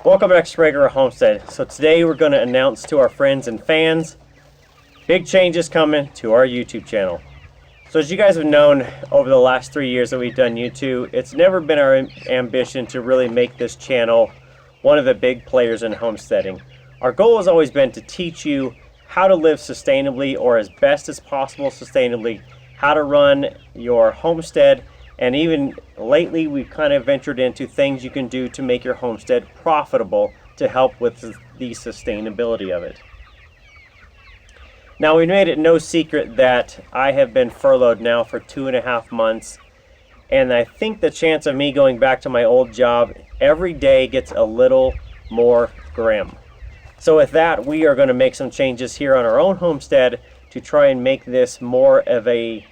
Welcome back to Regular Homestead. So today we're going to announce to our friends and fans, big changes coming to our YouTube channel. So as you guys have known over the last 3 years that we've done YouTube, it's never been our ambition to really make this channel one of the big players in homesteading. Our goal has always been to teach you how to live sustainably, or as best as possible sustainably, how to run your homestead. And even lately, we've kind of ventured into things you can do to make your homestead profitable to help with the sustainability of it. Now, we made it no secret that I have been furloughed now for 2.5 months. And I think the chance of me going back to my old job every day gets a little more grim. So with that, we are going to make some changes here on our own homestead to try and make this more of a,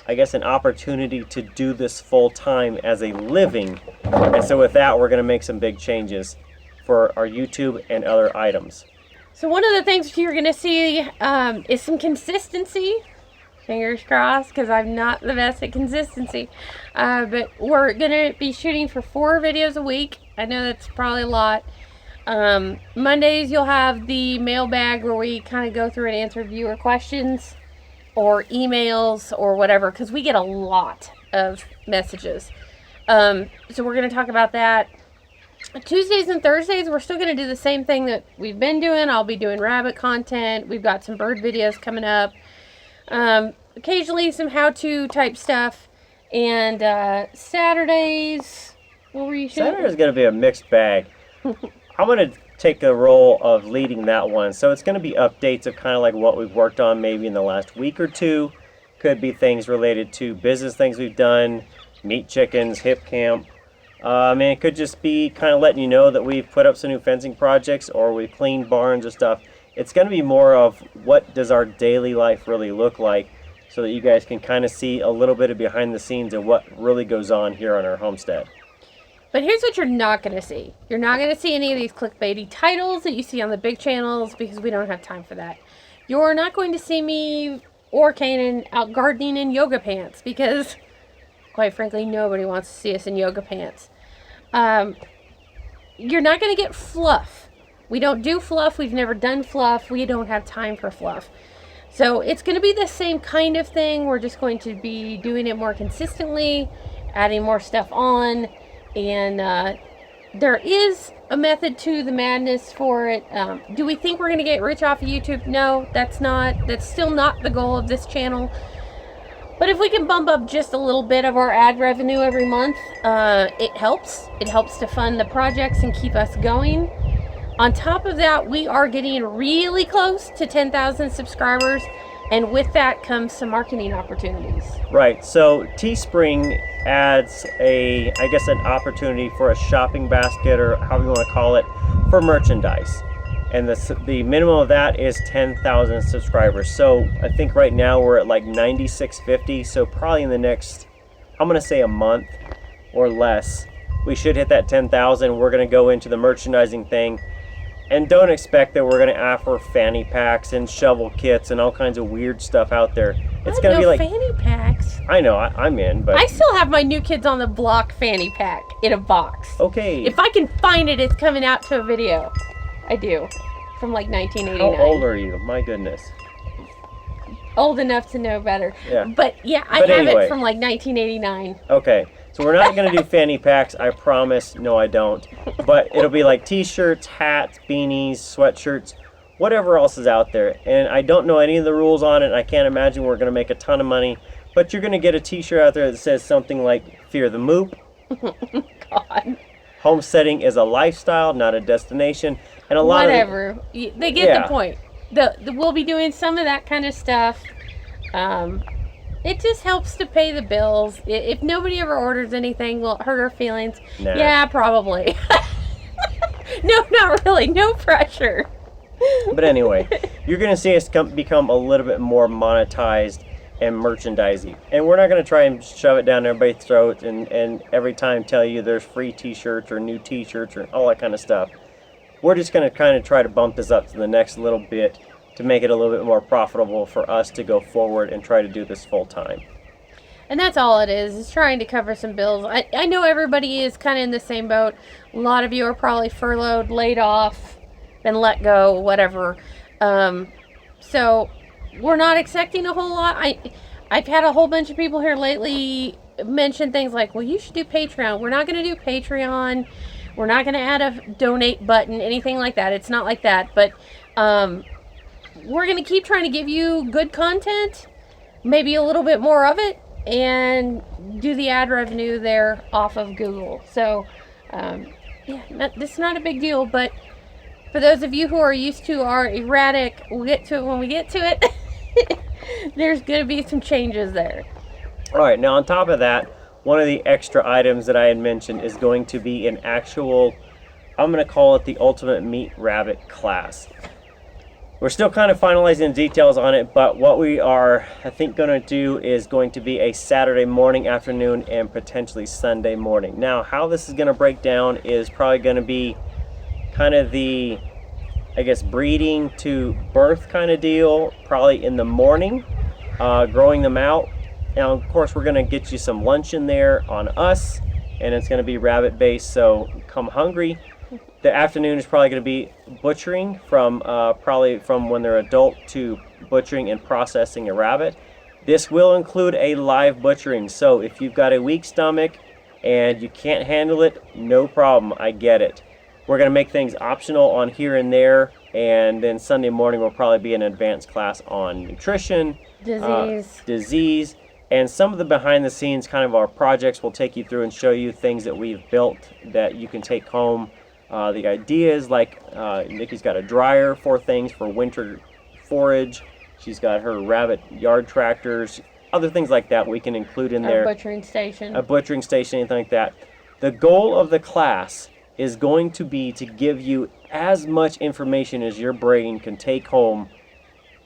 I guess, an opportunity to do this full time as a living. And so with that, we're going to make some big changes for our YouTube and other items. So one of the things you're going to see is some consistency. Fingers crossed, because I'm not the best at consistency. But we're going to be shooting for 4 videos a week. I know that's probably a lot. Mondays you'll have the mailbag where we kind of go through and answer viewer questions or emails or whatever, because we get a lot of messages. So we're going to talk about that. Tuesdays and Thursdays, we're still going to do the same thing that we've been doing. I'll be doing rabbit content. We've got some bird videos coming up. Occasionally some how-to type stuff. And Saturdays, what were you shooting? Saturday's going to be a mixed bag. I'm going to take the role of leading that one. So it's going to be updates of kind of like what we've worked on maybe in the last week or two. Could be things related to business things we've done, meat chickens, hip camp. It could just be kind of letting you know that we've put up some new fencing projects or we've cleaned barns and stuff. It's going to be more of what does our daily life really look like, so that you guys can kind of see a little bit of behind the scenes of what really goes on here on our homestead. But here's what you're not going to see. You're not going to see any of these clickbaity titles that you see on the big channels, because we don't have time for that. You're not going to see me or Kanan out gardening in yoga pants, because quite frankly, nobody wants to see us in yoga pants. You're not going to get fluff. We don't do fluff. We've never done fluff. We don't have time for fluff. So it's going to be the same kind of thing. We're just going to be doing it more consistently, adding more stuff on. And there is a method to the madness for it. Do we think we're going to get rich off of YouTube? No, that's still not the goal of this channel. But if we can bump up just a little bit of our ad revenue every month, it helps. It helps to fund the projects and keep us going. On top of that, we are getting really close to 10,000 subscribers. And with that comes some marketing opportunities. Right. So Teespring adds an opportunity for a shopping basket, or however you want to call it, for merchandise. And the minimum of that is 10,000 subscribers. So I think right now we're at like 9,650. So probably in the next, I'm going to say a month or less, we should hit that 10,000. We're going to go into the merchandising thing. And don't expect that we're going to offer fanny packs and shovel kits and all kinds of weird stuff out there. It's going to be like fanny packs. I know, I'm in, but I still have my New Kids on the Block fanny pack in a box. Okay. If I can find it, it's coming out to a video. I do. From like 1989. How old are you? My goodness. Old enough to know better. Yeah. But yeah, I have it from like 1989. Okay. So we're not going to do fanny packs, I promise. No, I don't. But it'll be like t-shirts, hats, beanies, sweatshirts, whatever else is out there. And I don't know any of the rules on it. I can't imagine we're going to make a ton of money. But you're going to get a t-shirt out there that says something like, "Fear the Moop." God. Homesteading is a lifestyle, not a destination. And a lot Whatever. They get the point. We'll be doing some of that kind of stuff. It just helps to pay the bills. If nobody ever orders anything, will it hurt our feelings? Nah. Yeah, probably. No, not really. No pressure. But anyway, you're going to see us become a little bit more monetized and merchandising. And we're not going to try and shove it down everybody's throat and every time tell you there's free t-shirts or new t-shirts or all that kind of stuff. We're just going to kind of try to bump this up to the next little bit to make it a little bit more profitable for us to go forward and try to do this full time. And that's all it is trying to cover some bills. I know everybody is kind of in the same boat. A lot of you are probably furloughed, laid off, been let go, whatever. So we're not expecting a whole lot. I've had a whole bunch of people here lately mention things like, well, you should do Patreon. We're not going to do Patreon. We're not going to add a donate button, anything like that. It's not like that. But we're going to keep trying to give you good content, maybe a little bit more of it, and do the ad revenue there off of Google. So, yeah, this is not a big deal, but for those of you who are used to our erratic, we'll get to it when we get to it, there's going to be some changes there. All right, now on top of that, one of the extra items that I had mentioned is going to be an actual, I'm going to call it the Ultimate Meat Rabbit class. We're still kind of finalizing the details on it, but what we are, I think, going to do is going to be a Saturday morning, afternoon, and potentially Sunday morning. Now, how this is going to break down is probably going to be kind of the, I guess, breeding to birth kind of deal, probably in the morning, growing them out. Now, of course, we're going to get you some lunch in there on us, and it's going to be rabbit based, so come hungry. The afternoon is probably going to be butchering from probably from when they're adult to butchering and processing a rabbit. This will include a live butchering, so if you've got a weak stomach and you can't handle it, no problem, I get it. We're going to make things optional on here and there, and then Sunday morning will probably be an advanced class on nutrition, disease, and some of the behind the scenes kind of our projects will take you through and show you things that we've built that you can take home. The ideas, like Nikki's got a dryer for things for winter forage. She's got her rabbit yard tractors, other things like that we can include in there. A butchering station. A butchering station, anything like that. The goal of the class is going to be to give you as much information as your brain can take home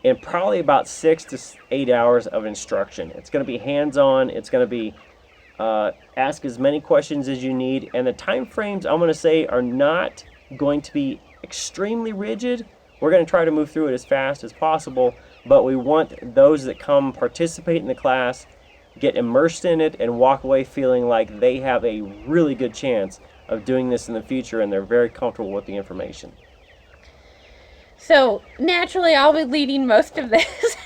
in probably about 6 to 8 hours of instruction. It's going to be hands-on. It's going to be ask as many questions as you need, and the time frames I'm going to say are not going to be extremely rigid. We're going to try to move through it as fast as possible, but we want those that come participate in the class, get immersed in it, and walk away feeling like they have a really good chance of doing this in the future, and they're very comfortable with the information. So naturally I'll be leading most of this.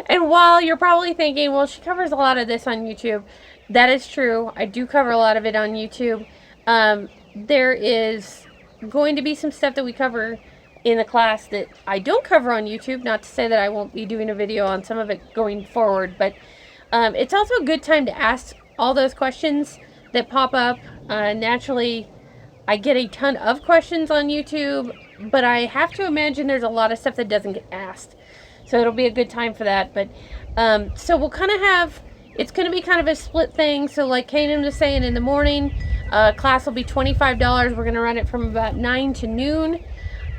And while you're probably thinking, well, she covers a lot of this on YouTube, that is true. I do cover a lot of it on YouTube. There is going to be some stuff that we cover in the class that I don't cover on YouTube. Not to say that I won't be doing a video on some of it going forward, but it's also a good time to ask all those questions that pop up. Naturally, I get a ton of questions on YouTube, but I have to imagine there's a lot of stuff that doesn't get asked. So it'll be a good time for that. But so we'll kind of have, it's going to be kind of a split thing. So like Kanan was saying, in the morning, class will be $25. We're going to run it from about 9 to noon.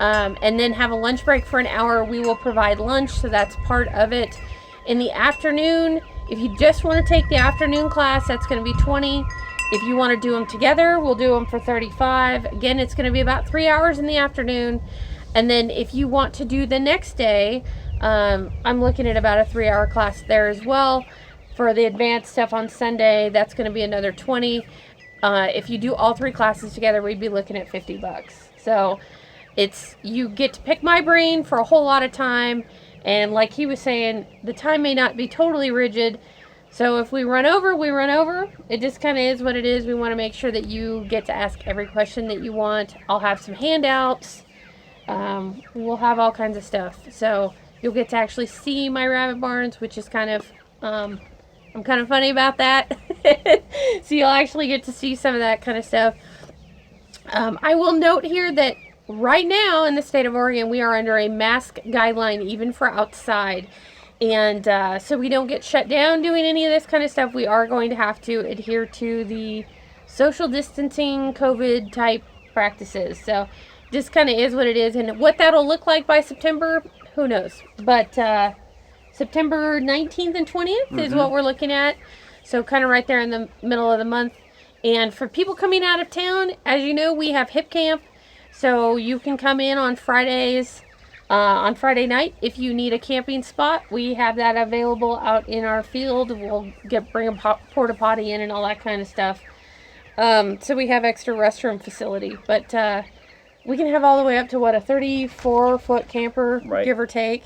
And then have a lunch break for an hour. We will provide lunch, so that's part of it. In the afternoon, if you just want to take the afternoon class, that's going to be $20. If you want to do them together, we'll do them for $35. Again, it's going to be about 3 hours in the afternoon. And then if you want to do the next day, I'm looking at about a 3-hour class there as well. For the advanced stuff on Sunday, that's going to be another $20. If you do all 3 classes together, we'd be looking at $50. So you get to pick my brain for a whole lot of time. And like he was saying, the time may not be totally rigid. So if we run over, we run over. It just kind of is what it is. We want to make sure that you get to ask every question that you want. I'll have some handouts. We'll have all kinds of stuff. So you'll get to actually see my rabbit barns, which is kind of, I'm kind of funny about that. So you'll actually get to see some of that kind of stuff. I will note here that right now in the state of Oregon, we are under a mask guideline, even for outside. And so we don't get shut down doing any of this kind of stuff. We are going to have to adhere to the social distancing, COVID type practices. So just kind of is what it is. And what that'll look like by September, who knows? But September 19th and 20th is what we're looking at. So kind of right there in the middle of the month. And for people coming out of town, as you know, we have Hip Camp. So you can come in on Fridays On Friday night, if you need a camping spot, we have that available out in our field. We'll bring a porta potty in and all that kind of stuff. So we have extra restroom facility, but we can have all the way up to a 34-foot camper, right, give or take.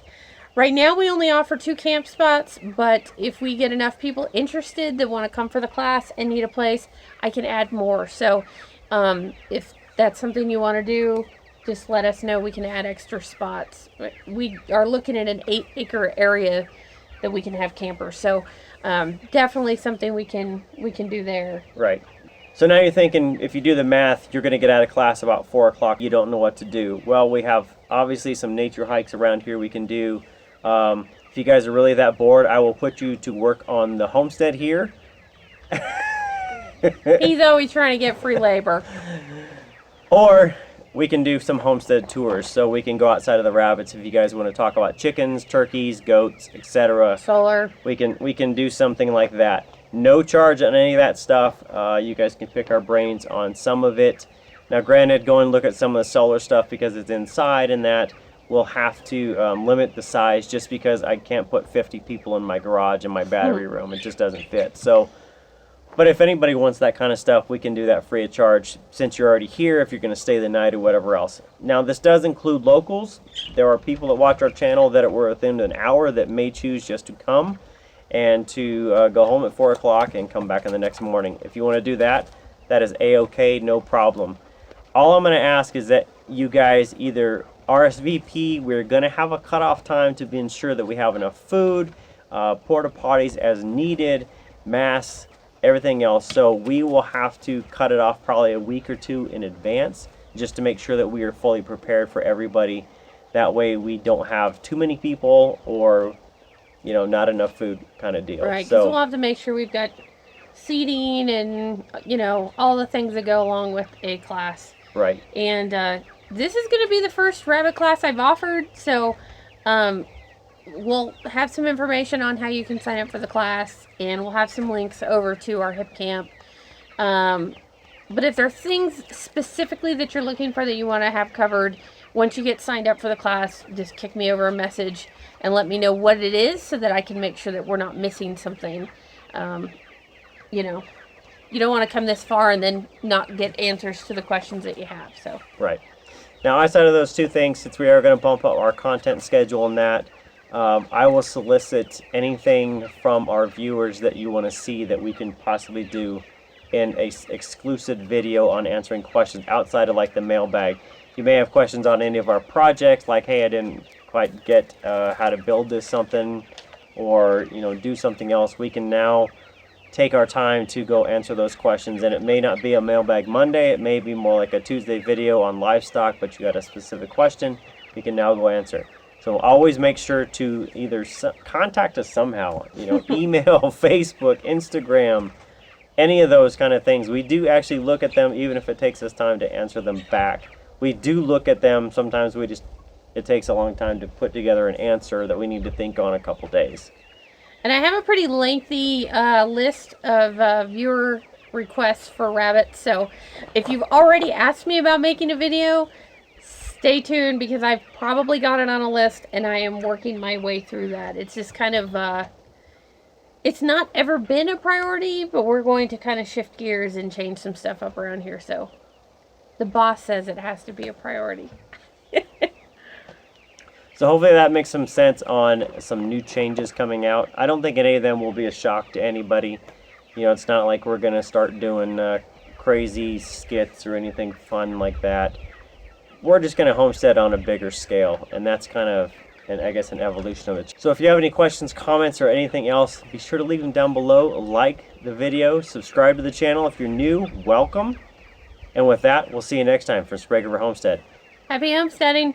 Right now, we only offer 2 camp spots, but if we get enough people interested that want to come for the class and need a place, I can add more. So if that's something you want to do, just let us know. We can add extra spots. We are looking at an 8-acre area that we can have campers. So definitely something we can do there. Right. So now you're thinking, if you do the math, you're going to get out of class about 4 o'clock. You don't know what to do. Well, we have obviously some nature hikes around here we can do. If you guys are really that bored, I will put you to work on the homestead here. He's always trying to get free labor. Or we can do some homestead tours, so we can go outside of the rabbits if you guys want to talk about chickens, turkeys, goats, etc. Solar. We can do something like that. No charge on any of that stuff. You guys can pick our brains on some of it. Now, granted, go and look at some of the solar stuff because it's inside, and that we'll have to limit the size just because I can't put 50 people in my garage in my battery room. It just doesn't fit. So, but if anybody wants that kind of stuff, we can do that free of charge since you're already here, if you're going to stay the night or whatever else. Now, this does include locals. There are people that watch our channel that were within an hour that may choose just to come and to go home at 4 o'clock and come back in the next morning. If you want to do that, that is a-okay, no problem. All I'm going to ask is that you guys either RSVP. We're going to have a cutoff time to ensure that we have enough food, porta potties as needed, masks, everything else. So we will have to cut it off probably a week or 2 in advance just to make sure that we are fully prepared for everybody. That way we don't have too many people or, you know, not enough food kind of deal. Right, because so we'll have to make sure we've got seating and, you know, all the things that go along with a class. Right. And this is going to be the first rabbit class I've offered, so we'll have some information on how you can sign up for the class, and we'll have some links over to our hip camp. But if there are things specifically that you're looking for that you want to have covered, once you get signed up for the class, just kick me over a message and let me know what it is so that I can make sure that we're not missing something. You know, you don't want to come this far and then not get answers to the questions that you have. So right. Now, outside of those 2 things, since we are going to bump up our content schedule and that, I will solicit anything from our viewers that you want to see that we can possibly do in a exclusive video on answering questions outside of like the mailbag. You may have questions on any of our projects, like, hey, I didn't quite get how to build this something, or, you know, do something else. We can now take our time to go answer those questions, and it may not be a mailbag Monday. It may be more like a Tuesday video on livestock, but you got a specific question, we can now go answer. So always make sure to either contact us somehow, you know, email, Facebook, Instagram, any of those kind of things. We do actually look at them, even if it takes us time to answer them back. We do look at them. Sometimes it takes a long time to put together an answer that we need to think on a couple days. And I have a pretty lengthy list of viewer requests for rabbits. So if you've already asked me about making a video, stay tuned because I've probably got it on a list and I am working my way through that. It's just kind of, it's not ever been a priority, but we're going to kind of shift gears and change some stuff up around here. So the boss says it has to be a priority. So hopefully that makes some sense on some new changes coming out. I don't think any of them will be a shock to anybody. You know, it's not like we're going to start doing crazy skits or anything fun like that. We're just going to homestead on a bigger scale, and that's kind of, I guess, an evolution of it. So if you have any questions, comments, or anything else, be sure to leave them down below. Like the video, subscribe to the channel. If you're new, welcome. And with that, we'll see you next time from Sprague River Homestead. Happy homesteading!